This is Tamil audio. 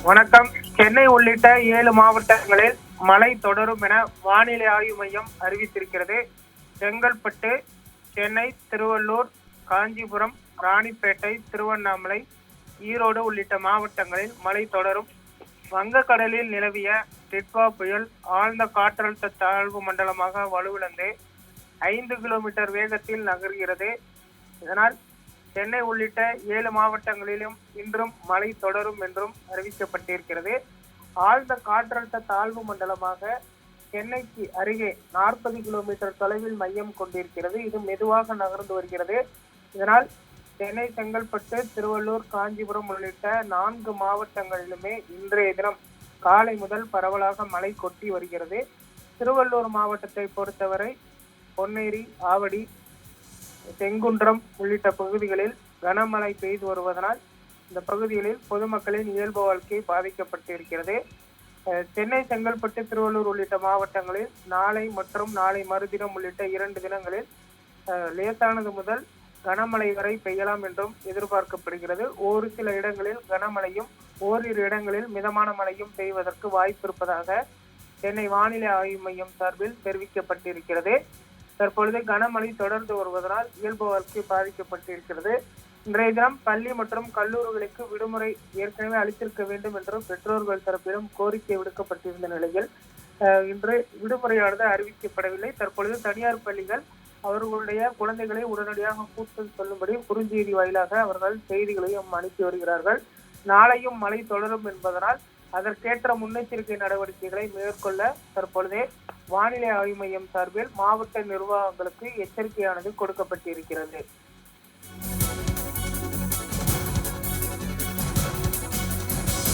வணக்கம். சென்னை உள்ளிட்ட 7 மாவட்டங்களில் மழை தொடரும் என வானிலை ஆய்வு மையம் அறிவித்திருக்கிறது. செங்கல்பட்டு, சென்னை, திருவள்ளூர், காஞ்சிபுரம், ராணிப்பேட்டை, திருவண்ணாமலை, ஈரோடு உள்ளிட்ட மாவட்டங்களில் மழை தொடரும். வங்கக்கடலில் நிலவிய டிட்வா புயல் ஆழ்ந்த காற்றழுத்த தாழ்வு மண்டலமாக வலுவிழந்து 5 கிலோமீட்டர் வேகத்தில் நகர்கிறது. இதனால் சென்னை உள்ளிட்ட 7 மாவட்டங்களிலும் இன்றும் மழை தொடரும் என்றும் அறிவிக்கப்பட்டிருக்கிறது. ஆழ்ந்த காற்றழுத்த தாழ்வு மண்டலமாக சென்னைக்கு அருகே 40 கிலோமீட்டர் தொலைவில் மையம் கொண்டிருக்கிறது. இது மெதுவாக நகர்ந்து வருகிறது. இதனால் சென்னை, செங்கல்பட்டு, திருவள்ளூர், காஞ்சிபுரம் உள்ளிட்ட 4 மாவட்டங்களிலுமே இன்றைய தினம் காலை முதல் பரவலாக மழை கொட்டி வருகிறது. திருவள்ளூர் மாவட்டத்தை பொறுத்தவரை பொன்னேரி, ஆவடி, செங்குன்றம் உள்ளிட்ட பகுதிகளில் கனமழை பெய்து வருவதனால் இந்த பகுதிகளில் பொதுமக்களின் இயல்பு வாழ்க்கை பாதிக்கப்பட்டிருக்கிறது. சென்னை, செங்கல்பட்டு, திருவள்ளூர் உள்ளிட்ட மாவட்டங்களில் நாளை மற்றும் நாளை மறுதினம் உள்ளிட்ட 2 தினங்களில் லேசானது முதல் கனமழை வரை பெய்யலாம் என்றும் எதிர்பார்க்கப்படுகிறது. ஒரு சில இடங்களில் கனமழையும் ஓரிரு இடங்களில் மிதமான மழையும் பெய்வதற்கு வாய்ப்பு இருப்பதாக சென்னை வானிலை ஆய்வு மையம் சார்பில் தெரிவிக்கப்பட்டிருக்கிறது. தற்பொழுது கனமழை தொடர்ந்து வருவதனால் இயல்பு வாழ்க்கை பாதிக்கப்பட்டிருக்கிறது. இன்றைய தினம் பள்ளி மற்றும் கல்லூரிகளுக்கு விடுமுறை ஏற்கனவே அளித்திருக்க வேண்டும் என்றும் பெற்றோர்கள் தரப்பிலும் கோரிக்கை விடுக்கப்பட்டிருந்த நிலையில் இன்று விடுமுறையானது அறிவிக்கப்படவில்லை. தற்பொழுது தனியார் பள்ளிகள் அவர்களுடைய குழந்தைகளை உடனடியாக கூட்டு சொல்லும்படி குறுஞ்செய்தி வாயிலாக அவர்கள் செய்திகளையும் அனுப்பி வருகிறார்கள். நாளையும் மழை தொடரும் என்பதனால் அதற்கேற்ற முன்னெச்சரிக்கை நடவடிக்கைகளை மேற்கொள்ள தற்பொழுதே வானிலை ஆய்வு மையம் சார்பில் மாவட்ட நிர்வாகங்களுக்கு எச்சரிக்கையானது கொடுக்கப்பட்டிருக்கிறது.